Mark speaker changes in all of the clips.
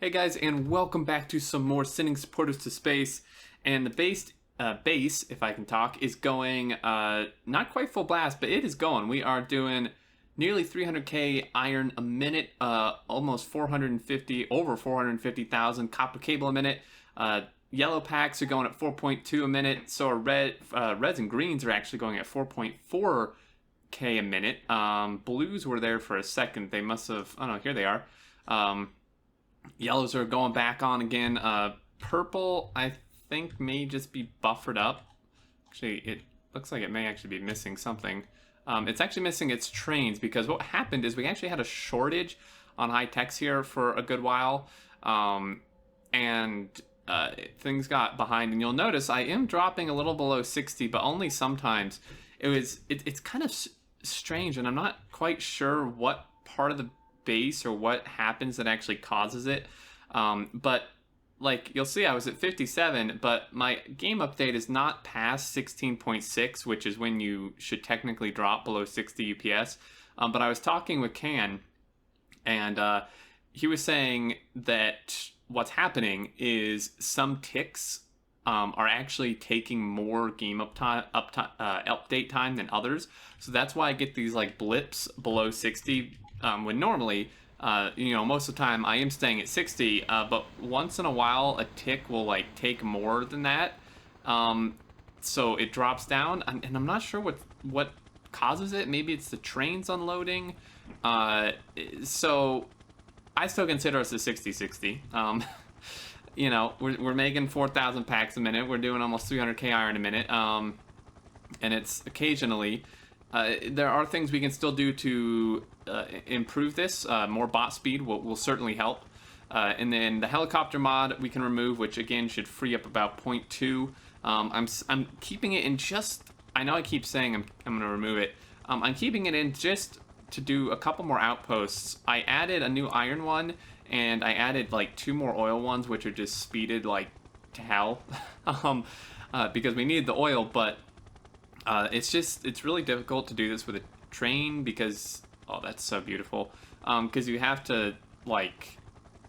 Speaker 1: Hey guys, and welcome back to some more Sending Supporters to Space. And the base, if I can talk, is going not quite full blast, but it is going. We are doing nearly 300k iron a minute, almost 450, over 450,000 copper cable a minute. Yellow packs are going at 4.2 a minute, so our reds and greens are actually going at 4.4k a minute. Blues were there for a second. They must have, oh no, here they are. Yellows are going back on again. Purple, I think, may just be buffered up. Actually, it looks like it may actually be missing something. It's actually missing its trains, because what happened is we actually had a shortage on ITEX here for a good while. Things got behind, and you'll notice I am dropping a little below 60, but only sometimes. It's kind of strange, and I'm not quite sure what part of the base or what happens that actually causes it, but like you'll see, I was at 57, but my game update is not past 16.6, which is when you should technically drop below 60 UPS. But I was talking with Can, and he was saying that what's happening is some ticks are actually taking more game update time than others. So that's why I get these like blips below 60. When normally, most of the time I am staying at 60, but once in a while a tick will like take more than that, so it drops down, and I'm not sure what causes it. Maybe it's the trains unloading. So I still consider us a 60-60. We're making 4,000 packs a minute. We're doing almost 300k iron a minute, and it's occasionally. There are things we can still do to improve this. More bot speed will certainly help. And then the helicopter mod we can remove, which again should free up about 0.2. I'm keeping it in just. I know I keep saying I'm going to remove it. I'm keeping it in just to do a couple more outposts. I added a new iron one, and I added like 2 more oil ones, which are just speeded like to hell, because we needed the oil, but. It's really difficult to do this with a train because, oh, that's so beautiful. Because you have to,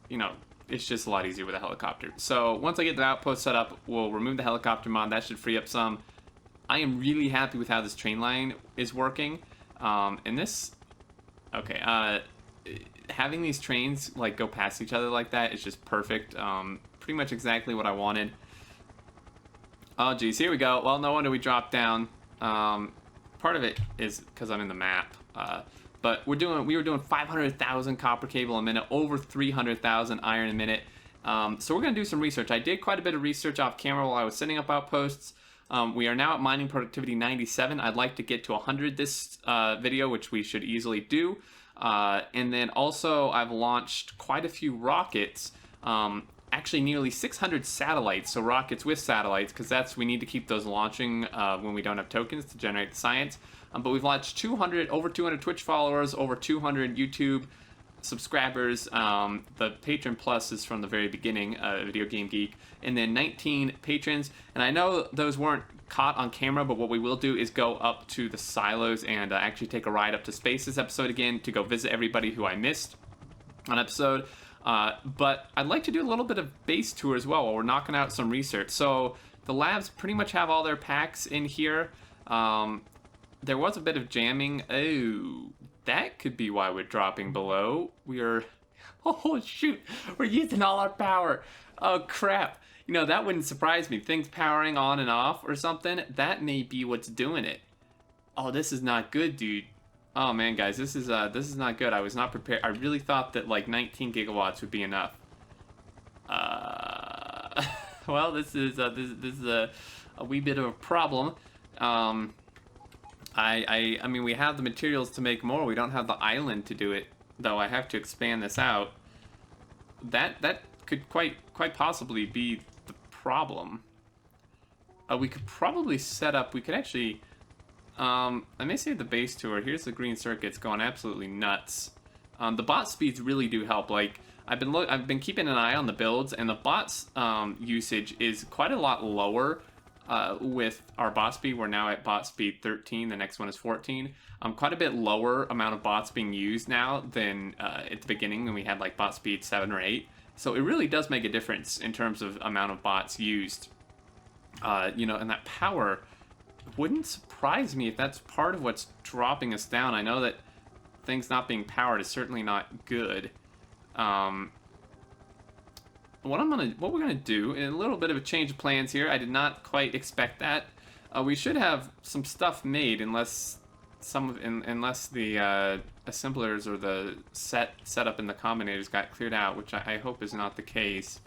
Speaker 1: it's just a lot easier with a helicopter. So once I get the outpost set up, we'll remove the helicopter mod. That should free up some. I am really happy with how this train line is working. Having these trains, go past each other like that is just perfect. Pretty much exactly what I wanted. Oh, geez, here we go. Well, no wonder we dropped down. Part of it is because I'm in the map, but we were doing 500,000 copper cable a minute, over 300,000 iron a minute. So we're gonna do some research. I did quite a bit of research off camera while I was setting up outposts. We are now at mining productivity 97. I'd like to get to 100 this video, which we should easily do. And then also I've launched quite a few rockets. Actually nearly 600 satellites, so rockets with satellites, because we need to keep those launching when we don't have tokens to generate the science. But we've launched over 200 Twitch followers, over 200 YouTube subscribers. The Patron Plus is from the very beginning, Video Game Geek, and then 19 patrons. And I know those weren't caught on camera, but what we will do is go up to the silos and actually take a ride up to space this episode again to go visit everybody who I missed on episode. But I'd like to do a little bit of base tour as well while we're knocking out some research. So the labs pretty much have all their packs in here. There was a bit of jamming. Oh, that could be why we're dropping below. Oh shoot, we're using all our power. Oh crap. That wouldn't surprise me. Things powering on and off or something. That may be what's doing it. Oh, this is not good, dude. Oh man, guys, this is not good. I was not prepared. I really thought that 19 gigawatts would be enough. Well, this is a wee bit of a problem. I mean, we have the materials to make more. We don't have the island to do it, though. I have to expand this out. That could quite possibly be the problem. We could probably set up. We could actually. I may save the base tour. Here's the green circuits going absolutely nuts. The bot speeds really do help. I've been keeping an eye on the builds, and the bots usage is quite a lot lower with our bot speed. We're now at bot speed 13. The next one is 14. Quite a bit lower amount of bots being used now than at the beginning when we had bot speed 7 or 8. So it really does make a difference in terms of amount of bots used. You know, and that power wouldn't surprise me if that's part of what's dropping us down. I know that things not being powered is certainly not good. What we're gonna do, in a little bit of a change of plans here. I did not quite expect that. We should have some stuff made, unless the assemblers or the setup in the combinators got cleared out, which I hope is not the case.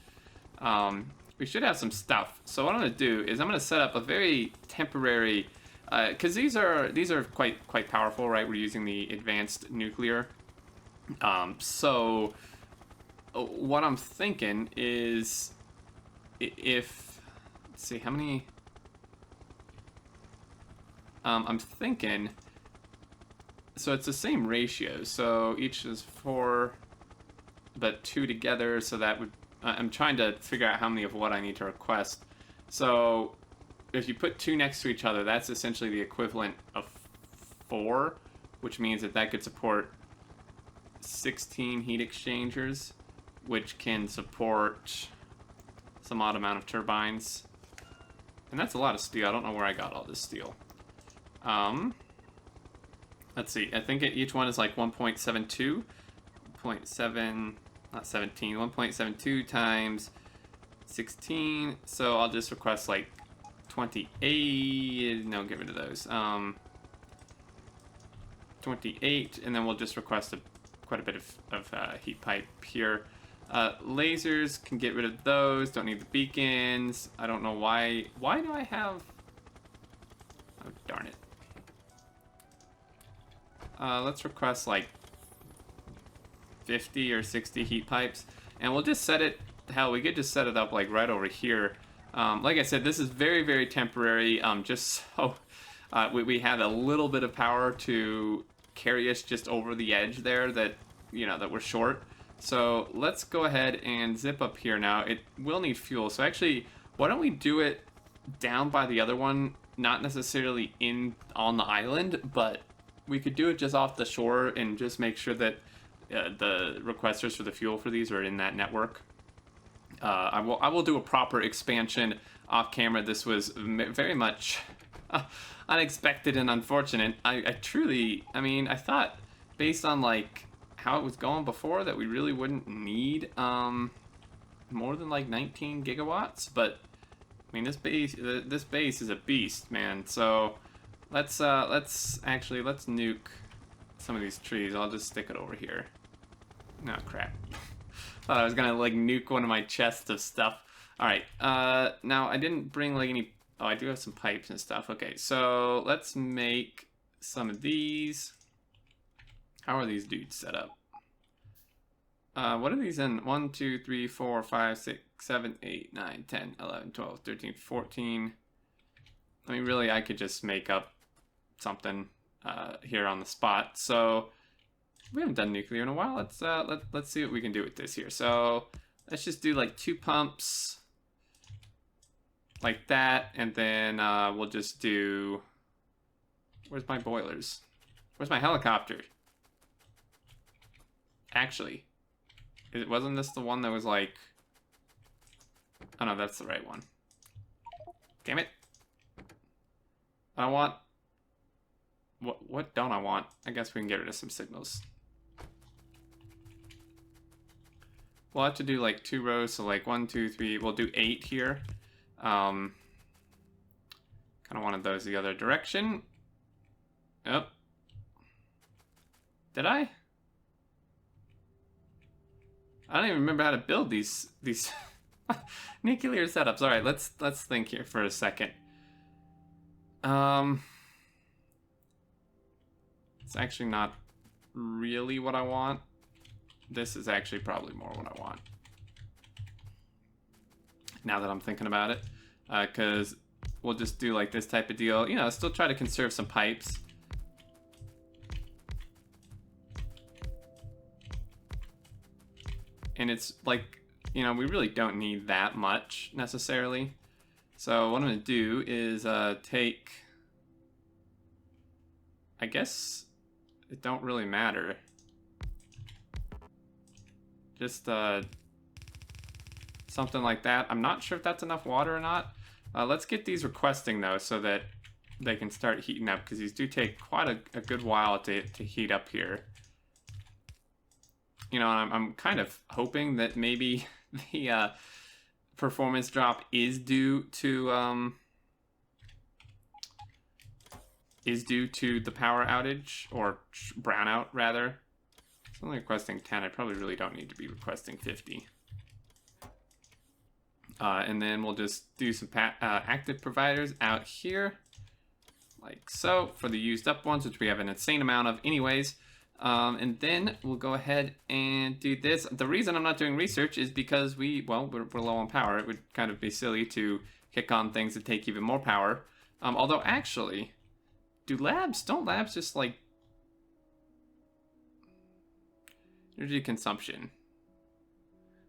Speaker 1: We should have some stuff. So what I'm gonna do is I'm gonna set up a very temporary, because these are quite powerful, right? We're using the advanced nuclear. So what I'm thinking is, if, let's see, how many, I'm thinking, so it's the same ratio, so each is 4, but 2 together, so that would, I'm trying to figure out how many of what I need to request. So if you put 2 next to each other, that's essentially the equivalent of 4, which means that could support 16 heat exchangers, which can support some odd amount of turbines. And that's a lot of steel. I don't know where I got all this steel. Let's see. I think each one is like 1.72. 0.7, not 17. 1.72 times 16. So I'll just request like 28. No, get rid of those. 28, and then we'll just request quite a bit of heat pipe here. Lasers, can get rid of those. Don't need the beacons. I don't know why. Why do I have... Oh, darn it. Let's request like 50 or 60 heat pipes. And we'll just set it... Hell, we could just set it up like right over here. Like I said, this is very, very temporary. Just so we have a little bit of power to carry us just over the edge there that, you know, that we're short. So let's go ahead and zip up here now. It will need fuel. So actually, why don't we do it down by the other one? Not necessarily on the island, but we could do it just off the shore and just make sure that the requesters for the fuel for these are in that network. I will do a proper expansion off camera. This was very much unexpected and unfortunate. I mean, I thought based on like how it was going before that we really wouldn't need more than like 19 gigawatts, but I mean this base is a beast, man. So let's nuke some of these trees. I'll just stick it over here. No, crap. Thought I was gonna like nuke one of my chests of stuff. All right. Now I didn't bring like any. Oh, I do have some pipes and stuff. Okay, so let's make some of these. How are these dudes set up? What are these in? 1, 2, 3, 4, 5, 6, 7, 8, 9, 10, 11, 12, 13, 14. I mean, really, I could just make up something here on the spot. So we haven't done nuclear in a while. Let's see what we can do with this here. So let's just do like 2 pumps like that, and then we'll just do. Where's my boilers? Where's my helicopter? Actually, wasn't this the one that was like... Oh no, that's the right one. Damn it. I want... What don't I want? I guess we can get rid of some signals. We'll have to do like 2 rows, so like 1, 2, 3, we'll do 8 here. Kind of wanted those the other direction. Oh. Did I? I don't even remember how to build these nuclear setups. All right, let's think here for a second. It's actually not really what I want. This is actually probably more what I want. Now that I'm thinking about it, because we'll just do like this type of deal. You know, still try to conserve some pipes. And it's like, you know, we really don't need that much necessarily. So what I'm going to do is take, I guess it don't really matter. Just something like that. I'm not sure if that's enough water or not. Let's get these requesting though, so that they can start heating up, because these do take quite a good while to heat up here. You know, I'm kind of hoping that maybe the performance drop is due to the power outage, or brownout rather. It's only requesting 10. I probably really don't need to be requesting 50. And then we'll just do some active providers out here, like so, for the used up ones, which we have an insane amount of anyways. And then we'll go ahead and do this. The reason I'm not doing research is because we're low on power. It would kind of be silly to kick on things that take even more power. Although actually, don't labs just like energy consumption?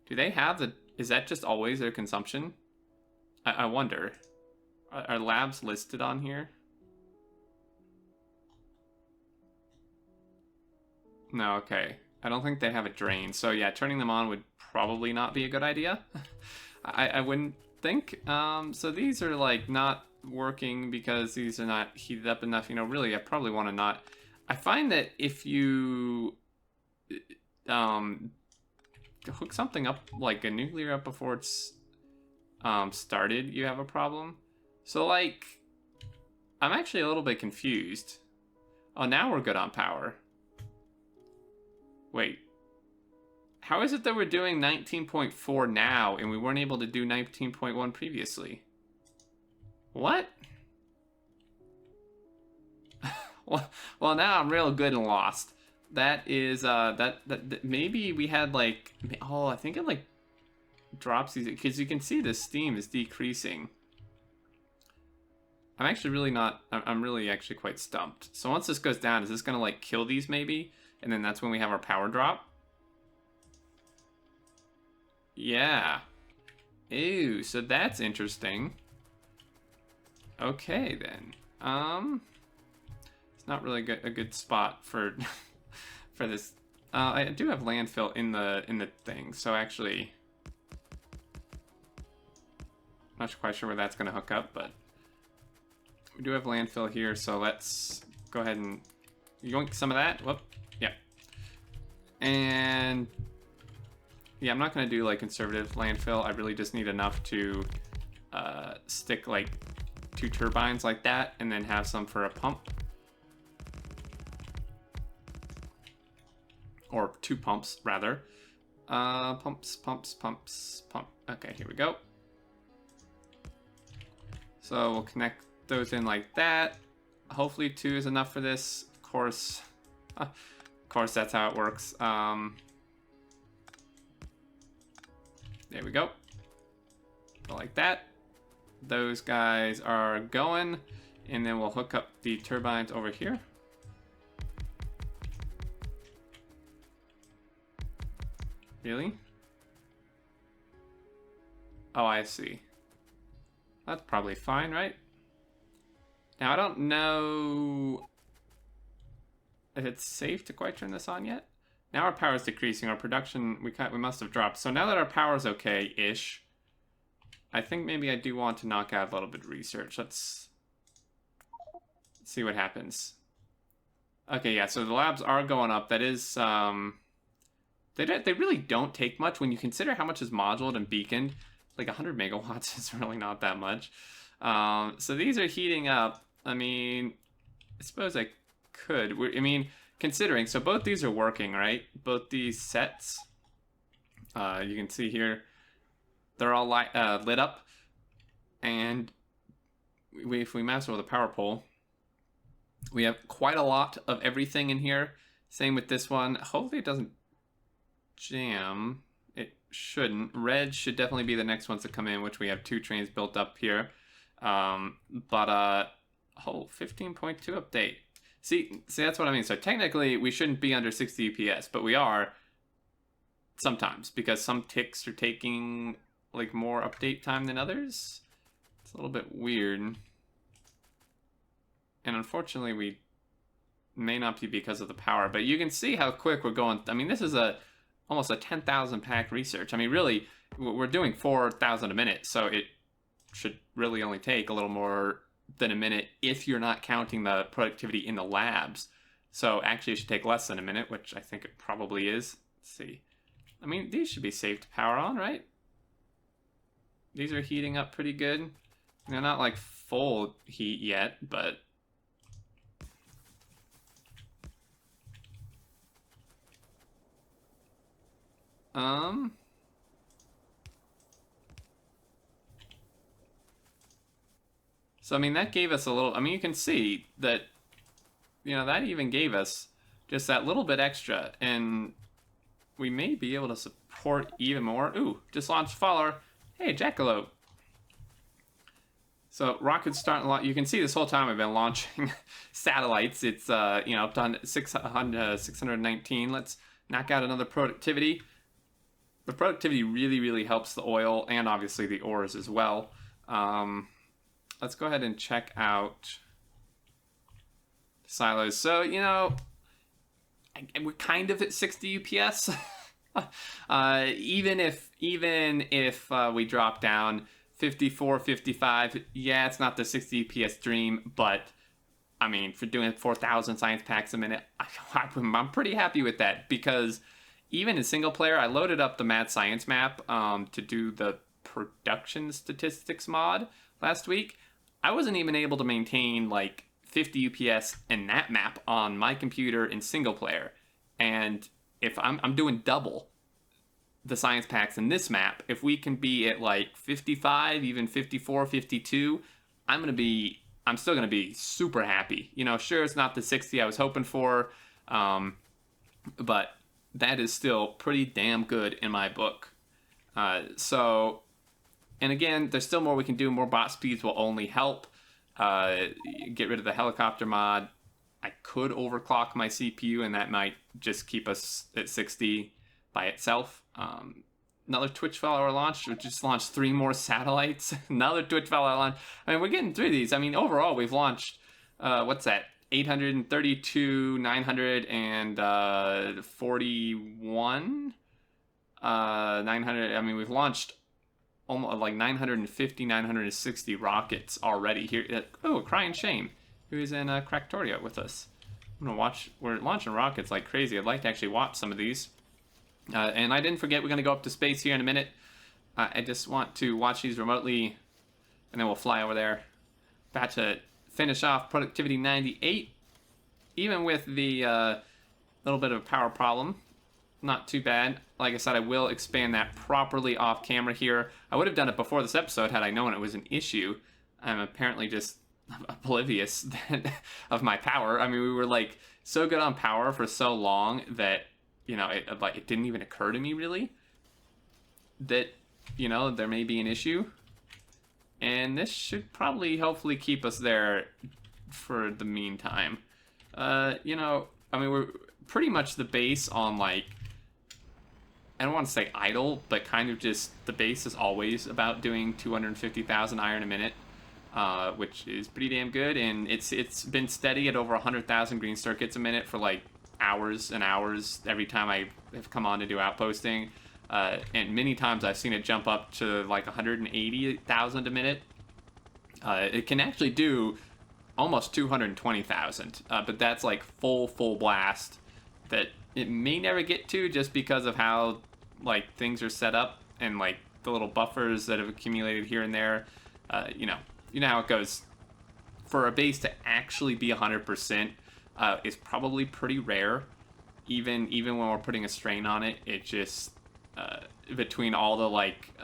Speaker 1: Do they have is that just always their consumption? I wonder. Are labs listed on here? No, okay. I don't think they have a drain. So yeah, turning them on would probably not be a good idea. I wouldn't think. So these are like not working because these are not heated up enough. You know, really, I probably want to not. I find that if you hook something up, like a nuclear up before it's started, you have a problem. So like, I'm actually a little bit confused. Oh, now we're good on power. Wait, how is it that we're doing 19.4 now and we weren't able to do 19.1 previously? What? well, now I'm real good and lost. That is, that maybe we had like, oh, I think it like drops these, because you can see the steam is decreasing. I'm actually really not, I'm really actually quite stumped. So once this goes down, is this gonna like kill these maybe? And then that's when we have our power drop? Yeah. Ew, so that's interesting. Okay then. It's not really a good spot for for this. I do have landfill in the thing, so actually not quite sure where that's gonna hook up, but we do have landfill here, so let's go ahead and yoink some of that. Whoop. Yeah. And yeah, I'm not gonna do like conservative landfill. I really just need enough to stick like 2 turbines like that, and then have some for a pump. Or 2 pumps, rather. Pumps. Okay, here we go. So we'll connect those in like that. Hopefully 2 is enough for this. Of course, that's how it works. There we go. Like that. Those guys are going, and then we'll hook up the turbines over here. Really? Oh, I see. That's probably fine, right? Now, I don't know if it's safe to quite turn this on yet. Now our power is decreasing. Our production, we must have dropped. So now that our power is okay-ish, I think maybe I do want to knock out a little bit of research. Let's see what happens. Okay, yeah, so the labs are going up. That is, they really don't take much when you consider how much is moduled and beaconed. Like 100 megawatts is really not that much. So these are heating up. I mean, I suppose I could. I mean, considering, so both these are working, right? Both these sets, you can see here, they're all lit up. And if we mouse over the power pole, we have quite a lot of everything in here. Same with this one. Hopefully it doesn't jam. It shouldn't. Red should definitely be the next ones to come in, which we have 2 trains built up here. Oh, 15.2 update. See, that's what I mean. So technically, we shouldn't be under 60 EPS, but we are sometimes, because some ticks are taking like more update time than others. It's a little bit weird. And unfortunately, we may not be because of the power, but you can see how quick we're going. I mean, this is a almost a 10,000 pack research. I mean, really, we're doing 4,000 a minute, so it should really only take a little more than a minute if you're not counting the productivity in the labs. So actually it should take less than a minute, which I think it probably is. Let's see. I mean, these should be safe to power on, right? These are heating up pretty good. They're not like full heat yet, but so, I mean, that gave us a little... I mean, you can see that, you know, that even gave us just that little bit extra. And we may be able to support even more. Ooh, just launched follower. Hey, Jackalope. So, rockets starting to launch. You can see this whole time I've been launching satellites. It's, you know, up to 619. Let's knock out another productivity. The productivity really, really helps the oil and obviously the ores as well. Let's go ahead and check out silos. So, you know, we're kind of at 60 UPS. Even if we drop down 54, 55, yeah, it's not the 60 UPS dream, but I mean, for doing 4,000 science packs a minute, I'm pretty happy with that, because even in single player, I loaded up the Mad Science map to do the production statistics mod last week. I wasn't even able to maintain like 50 UPS in that map on my computer in single player. And if I'm doing double the science packs in this map, if we can be at like 55, even 54, 52, I'm still gonna be super happy. You know, sure, it's not the 60 I was hoping for, but that is still pretty damn good in my book. So, and again, there's still more we can do. More bot speeds will only help. Get rid of the helicopter mod. I could overclock my CPU, and that might just keep us at 60 by itself. Another Twitch follower launched. We just launched 3 more satellites. Another Twitch follower launch. I mean, we're getting through these. I mean, overall, we've launched, what's that? 832, 941, 900. I mean, we've launched almost like 950, 960 rockets already here. Oh, Crying Shame, who is in Factorio with us. I'm gonna watch. We're launching rockets like crazy. I'd like to actually watch some of these. And I didn't forget, we're gonna go up to space here in a minute. I just want to watch these remotely, and then we'll fly over there. About to finish off productivity 98, even with the little bit of a power problem. Not too bad. Like I said, I will expand that properly off camera here. I would have done it before this episode had I known it was an issue. I'm apparently just oblivious of my power. I mean, we were like so good on power for so long that, you know, it didn't even occur to me really that, you know, there may be an issue. And this should probably hopefully keep us there for the meantime. You know, I mean, we're pretty much the base on, like, I don't want to say idle, but kind of just the base is always about doing 250,000 iron a minute, which is pretty damn good. And it's been steady at over 100,000 green circuits a minute for like hours and hours every time I have come on to do outposting. And many times I've seen it jump up to like 180,000 a minute. It can actually do almost 220,000, but that's like full blast that it may never get to, just because of how like things are set up and like the little buffers that have accumulated here and there. You know how it goes. For a base to actually be 100% is probably pretty rare. Even when we're putting a strain on it, it just between all the like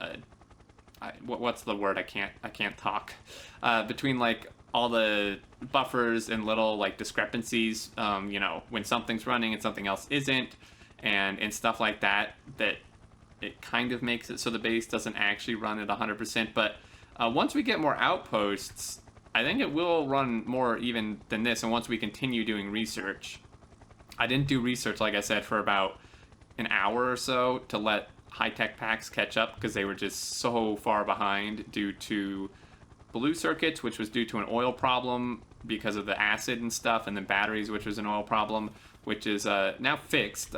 Speaker 1: what's the word? I can't talk. Between like all the buffers and little like discrepancies, you know, when something's running and something else isn't, and stuff like that, that it kind of makes it so the base doesn't actually run at 100%. But once we get more outposts, I think it will run more even than this. And once we continue doing research, I didn't do research, like I said, for about an hour or so to let high-tech packs catch up, because they were just so far behind due to blue circuits, which was due to an oil problem because of the acid and stuff, and then batteries, which was an oil problem, which is now fixed.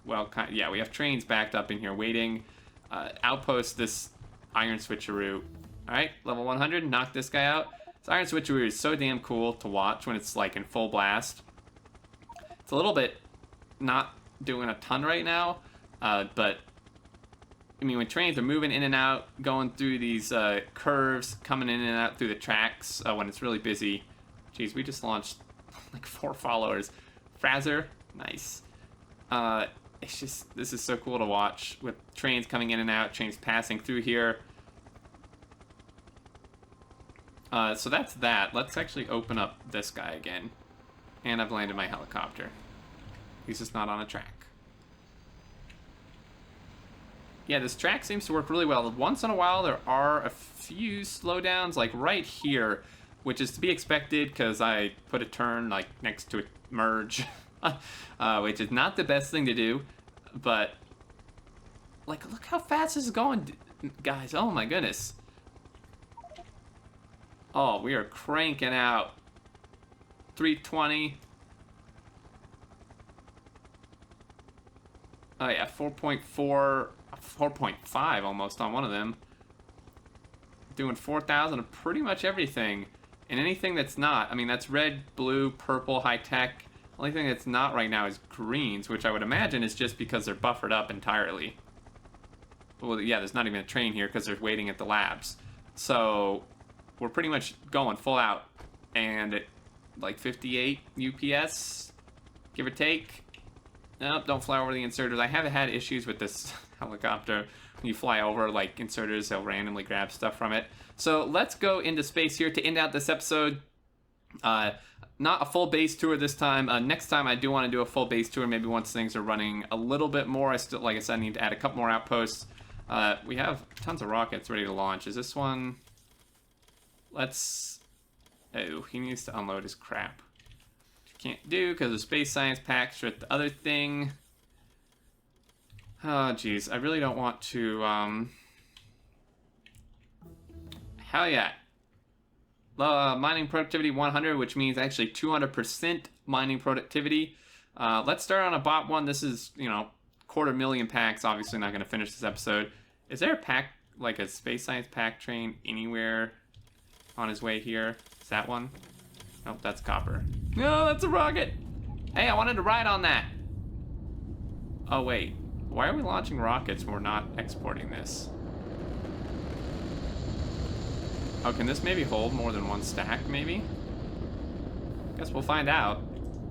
Speaker 1: well, yeah, we have trains backed up in here waiting. Outpost this iron switcheroo. All right, level 100, knock this guy out. This iron switcheroo is so damn cool to watch when it's like in full blast. It's a little bit not doing a ton right now, but I mean, when trains are moving in and out, going through these curves, coming in and out through the tracks when it's really busy. Jeez, we just launched like 4 followers. Frazer, nice. It's just, this is so cool to watch with trains coming in and out, trains passing through here. So that's that. Let's actually open up this guy again. And I've landed my helicopter. He's just not on a track. Yeah, this track seems to work really well. Once in a while, there are a few slowdowns, like right here, which is to be expected because I put a turn like next to a merge, which is not the best thing to do. But like, look how fast this is going, guys. Oh my goodness. Oh, we are cranking out 320. Oh yeah, 4.4. 4.5 almost on one of them. Doing 4,000 of pretty much everything. And anything that's not, I mean, that's red, blue, purple, high tech. Only thing that's not right now is greens, which I would imagine is just because they're buffered up entirely. Well, yeah, there's not even a train here because they're waiting at the labs. So we're pretty much going full out. And at like 58 UPS, give or take. Nope, don't fly over the inserters. I haven't had issues with this helicopter. When you fly over like inserters, they'll randomly grab stuff from it. So let's go into space here to end out this episode. Not a full base tour this time. Next time I do want to do a full base tour, maybe once things are running a little bit more. I still, like I said, need to add a couple more outposts. We have tons of rockets ready to launch. Is this one? Let's... Oh, he needs to unload his crap. Can't do because of space science packs with the other thing. Oh, geez. I really don't want to, Hell yeah. Mining productivity 100, which means actually 200% mining productivity. Let's start on a bot one. This is, you know, 250,000 packs. Obviously not going to finish this episode. Is there a pack, like a space science pack train anywhere on his way here? Is that one? Nope, that's copper. No, that's a rocket. Hey, I wanted to ride on that. Oh, wait. Why are we launching rockets when we're not exporting this? Oh, can this maybe hold more than one stack, maybe? Guess we'll find out.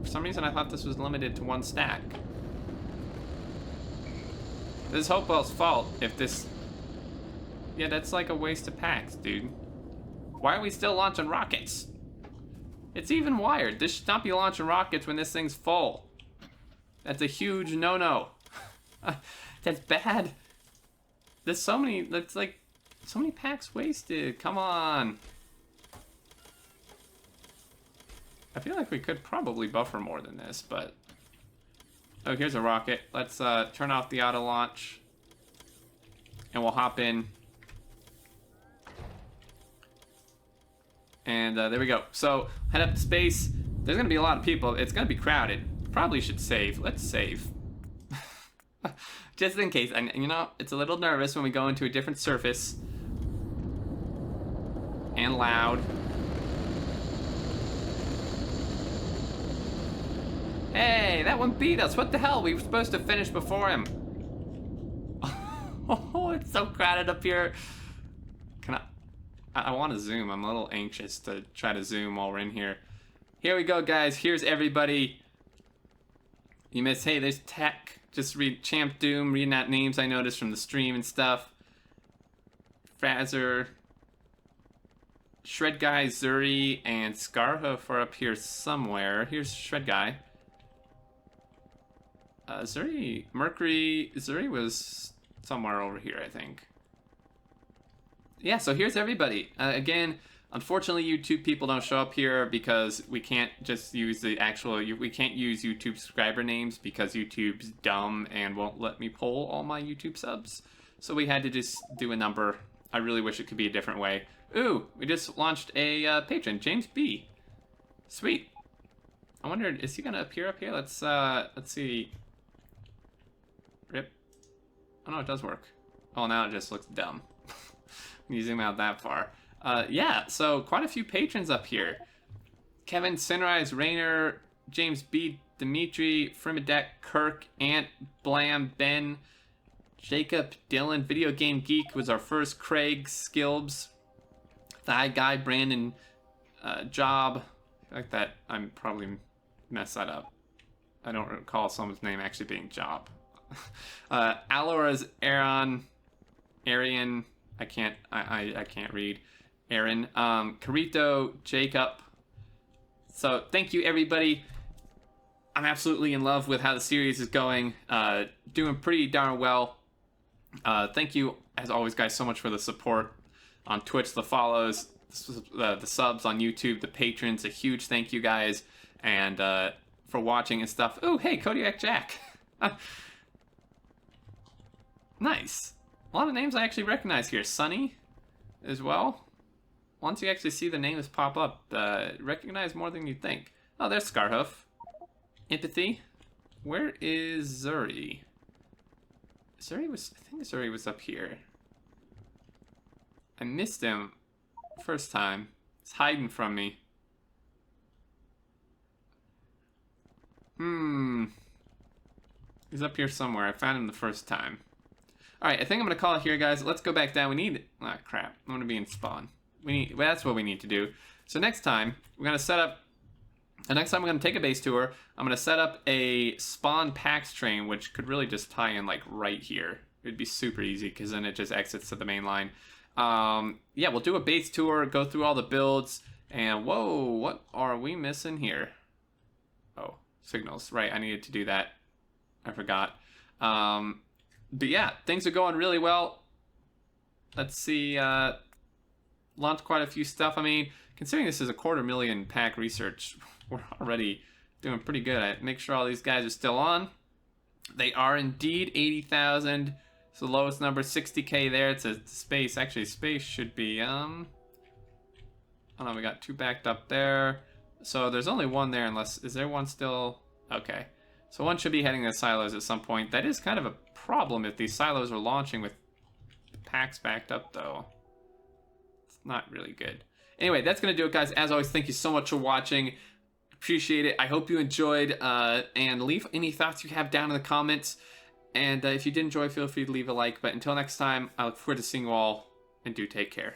Speaker 1: For some reason, I thought this was limited to one stack. This is Hopewell's fault if this... Yeah, that's like a waste of packs, dude. Why are we still launching rockets? It's even wired. This should not be launching rockets when this thing's full. That's a huge no-no. That's bad. There's so many, that's like, so many packs wasted. Come on. I feel like we could probably buffer more than this, but... Oh, here's a rocket. Let's turn off the auto launch. And we'll hop in. And there we go. So, head up to space. There's going to be a lot of people. It's going to be crowded. Probably should save. Let's save. Just in case. And, you know, it's a little nervous when we go into a different surface. And loud. Hey, that one beat us. What the hell? We were supposed to finish before him. Oh, it's so crowded up here. Can I want to zoom. I'm a little anxious to try to zoom while we're in here. Here we go, guys. Here's everybody. You miss, hey, there's Tech. Just read Champ Doom, reading out names I noticed from the stream and stuff. Frazer, Shred Guy, Zuri, and Scarhoof are up here somewhere. Here's Shred Guy. Zuri, Mercury, Zuri was somewhere over here, I think. Yeah, so here's everybody. Again, unfortunately, YouTube people don't show up here because we can't just use the actual, we can't use YouTube subscriber names because YouTube's dumb and won't let me poll all my YouTube subs. So we had to just do a number. I really wish it could be a different way. Ooh, we just launched a patron, James B. Sweet. I wondered, is he gonna appear up here? Let's see. Rip. Oh no, it does work. Oh, now it just looks dumb. When you zoom out that far. Yeah, so quite a few patrons up here. Kevin, Sunrise, Rayner, James B, Dimitri, Frimadek, Kirk, Ant, Blam, Ben, Jacob, Dylan, Video Game Geek was our first, Craig, Skilbs, Thigh Guy, Brandon, Job. I like that. I'm probably messed that up. I don't recall someone's name actually being Job. Alora's Aaron, Arian. I can't read. Aaron, Carito, Jacob. So thank you everybody. I'm absolutely in love with how the series is going. Doing pretty darn well. Thank you as always, guys, so much for the support on Twitch, the follows, the subs on YouTube, the patrons. A huge thank you, guys, and for watching and stuff. Oh, hey, Kodiak Jack. Nice. A lot of names I actually recognize here. Sunny as well. Once you actually see the names pop up, recognize more than you think. Oh, there's Scarhoof. Empathy. Where is Zuri? I think Zuri was up here. I missed him first time. He's hiding from me. He's up here somewhere. I found him the first time. Alright, I think I'm going to call it here, guys. Let's go back down. We need... Ah, crap. I'm going to be in spawn. Well, that's what we need to do. So next time, we're going to set up... next time we're going to take a base tour. I'm going to set up a spawn PAX train, which could really just tie in, like, right here. It'd be super easy, because then it just exits to the main line. Yeah, we'll do a base tour, go through all the builds, and whoa, what are we missing here? Oh, signals. Right, I needed to do that. I forgot. But yeah, things are going really well. Let's see, launched quite a few stuff. I mean, considering this is a 250,000 pack research, we're already doing pretty good. I make sure all these guys are still on. They are indeed 80,000. It's the lowest number, 60K there. It's a space. Actually, space should be, oh no, we got 2 backed up there. So there's only 1 there unless, is there 1 still? Okay. So 1 should be heading to silos at some point. That is kind of a problem if these silos are launching with packs backed up, though. It's not really good. Anyway, that's going to do it, guys. As always, thank you so much for watching. Appreciate it. I hope you enjoyed, and leave any thoughts you have down in the comments. And if you did enjoy, feel free to leave a like. But until next time, I look forward to seeing you all, and do take care.